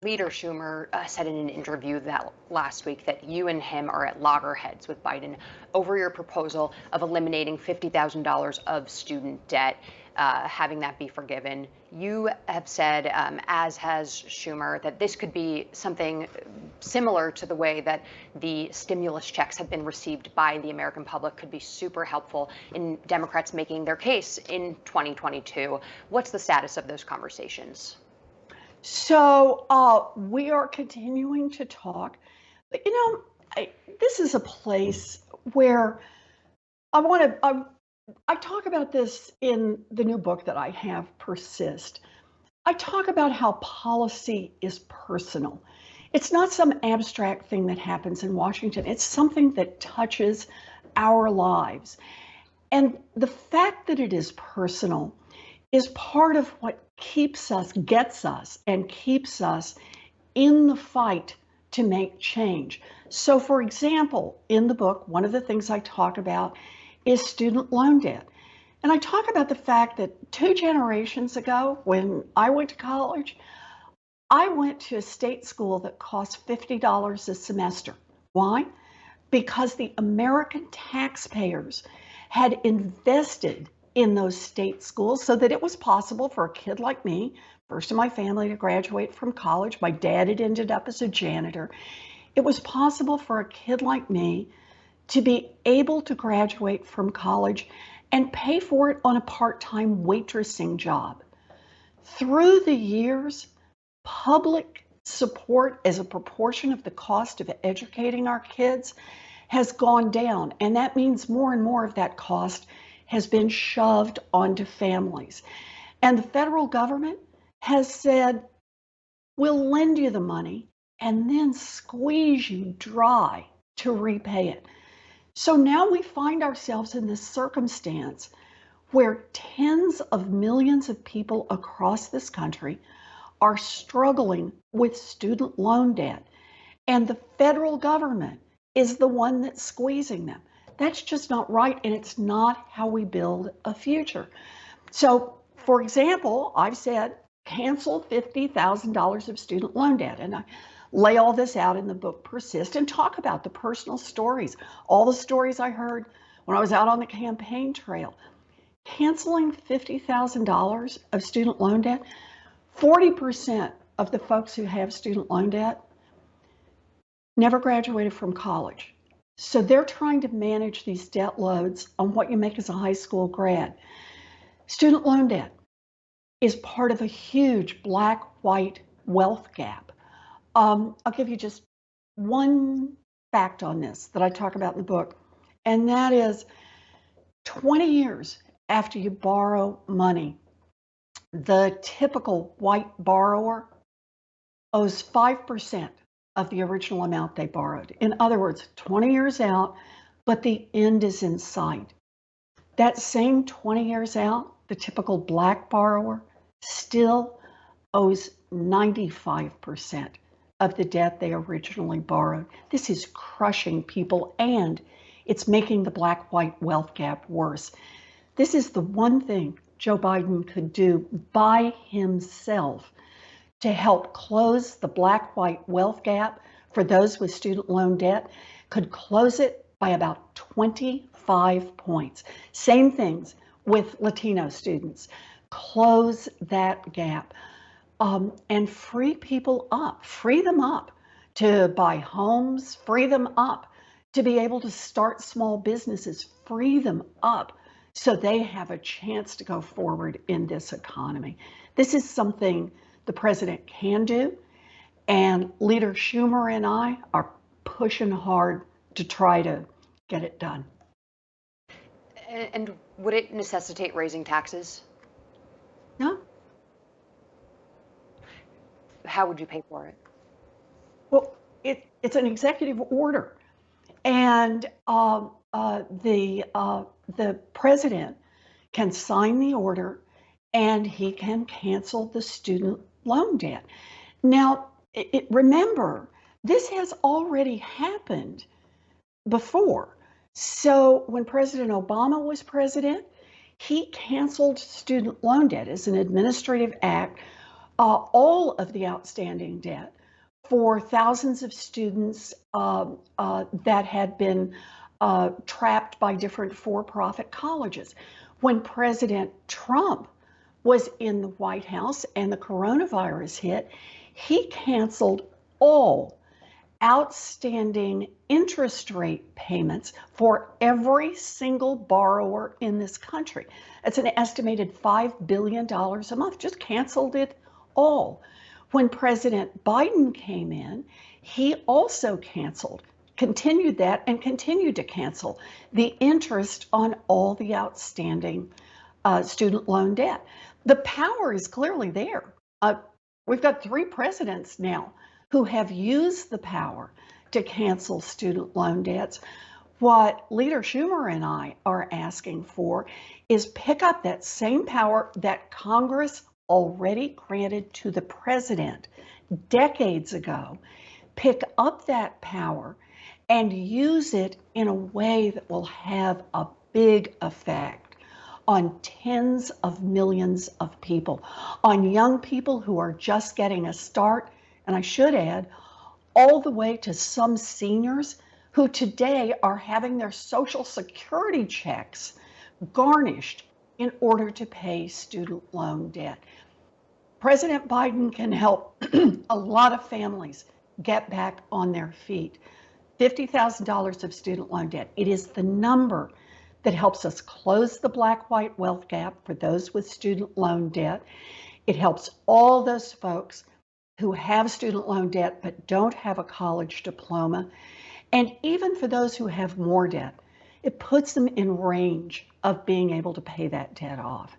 Leader Schumer said in an interview that last week that you and him are at loggerheads with Biden over your proposal of eliminating $50,000 of student debt, having that be forgiven. You have said, as has Schumer, that this could be something similar to the way that the stimulus checks have been received by the American public, could be super helpful in Democrats making their case in 2022. What's the status of those conversations? So we are continuing to talk, but this is a place where I want to. I talk about this in the new book that I have, Persist. I talk about how policy is personal. It's not some abstract thing that happens in Washington. It's something that touches our lives. And the fact that it is personal is part of what gets us, and keeps us in the fight to make change. So, for example, in the book, one of the things I talk about is student loan debt. And I talk about the fact that 2 generations ago, when I went to college, I went to a state school that cost $50 a semester. Why? Because the American taxpayers had invested in those state schools so that it was possible for a kid like me, first in my family, to graduate from college. My dad had ended up as a janitor. It was possible for a kid like me to be able to graduate from college and pay for it on a part-time waitressing job. Through the years, public support as a proportion of the cost of educating our kids has gone down, and that means more and more of that cost has been shoved onto families. And the federal government has said, we'll lend you the money and then squeeze you dry to repay it. So now we find ourselves in this circumstance where tens of millions of people across this country are struggling with student loan debt, and the federal government is the one that's squeezing them. That's just not right, and it's not how we build a future. So, for example, I've said cancel $50,000 of student loan debt, and I lay all this out in the book Persist and talk about the personal stories, all the stories I heard when I was out on the campaign trail. Canceling $50,000 of student loan debt, 40% of the folks who have student loan debt never graduated from college. So they're trying to manage these debt loads on what you make as a high school grad. Student loan debt is part of a huge black-white wealth gap. I'll give you just one fact on this that I talk about in the book, and that is 20 years after you borrow money, the typical white borrower owes 5% of the original amount they borrowed. In other words, 20 years out, but the end is in sight. That same 20 years out, the typical black borrower still owes 95% of the debt they originally borrowed. This is crushing people, and it's making the black-white wealth gap worse. This is the one thing Joe Biden could do by himself to help close the black-white wealth gap for those with student loan debt, could close it by about 25 points. Same things with Latino students. Close that gap and free people up, free them up to buy homes, free them up to be able to start small businesses, free them up so they have a chance to go forward in this economy. This is something the president can do, and Leader Schumer and I are pushing hard to try to get it done. And would it necessitate raising taxes? No? How would you pay for it? Well, it's an executive order, and the president can sign the order, and he can cancel the student loan debt. Now, remember, this has already happened before. So when President Obama was president, he canceled student loan debt as an administrative act all of the outstanding debt for thousands of students that had been trapped by different for-profit colleges. When President Trump was in the White House and the coronavirus hit, he canceled all outstanding interest rate payments for every single borrower in this country. It's an estimated $5 billion a month, just canceled it all. When President Biden came in, he also continued that and continued to cancel the interest on all the outstanding student loan debt. The power is clearly there. We've got 3 presidents now who have used the power to cancel student loan debts. What Leader Schumer and I are asking for is pick up that same power that Congress already granted to the president decades ago, pick up that power and use it in a way that will have a big effect on tens of millions of people, on young people who are just getting a start, and I should add, all the way to some seniors who today are having their Social Security checks garnished in order to pay student loan debt. President Biden can help a lot of families get back on their feet. $50,000 of student loan debt. It is the number that helps us close the black-white wealth gap for those with student loan debt. It helps all those folks who have student loan debt but don't have a college diploma. And even for those who have more debt, it puts them in range of being able to pay that debt off.